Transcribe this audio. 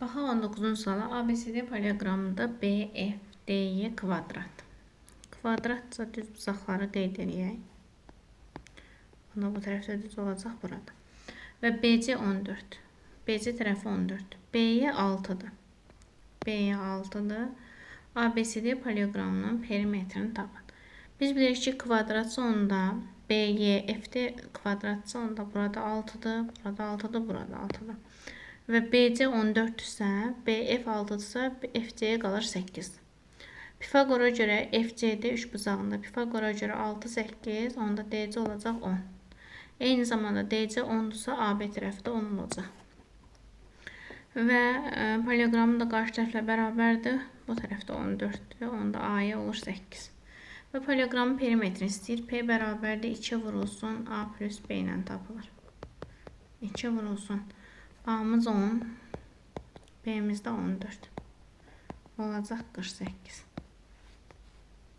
Baxaq 19-cu suala. ABCD paralleloqramında BFDY kvadrat. Kvadratsa düz bucaqları qeyd edək. Bunda bu tərəfdə düz olacaq burada. Və BC 14. BC tərəfi 14. BY 6-dır. BY 6-dır. ABCD paralleloqramının perimetrini tapın. Biz bilirik ki, kvadratsa onda BYFD kvadratsa onda burada 6-dır, burada 6-dır, burada 6-dır. Və BC 14-dürsə, BF 6-dırsa, FC'yə qalır 8. Pifagora görə FC'də 3 bucağında, Pifagora görə 6, 8, onda DC olacaq 10. Eyni zamanda DC 10-dursa, AB tərəfi də 10 olacaq. Və paralleloqramın da qarşı tərəflə bərabərdir. Bu tərəfdə 14-dür, onda A'ya olur 8. Və paralleloqramın perimetrini istəyir. P bərabərdir 2 vurulsun A plus B ilə tapılır. 2 vurulsun. A'mız 10, B'miz də 14. Olacaq 48.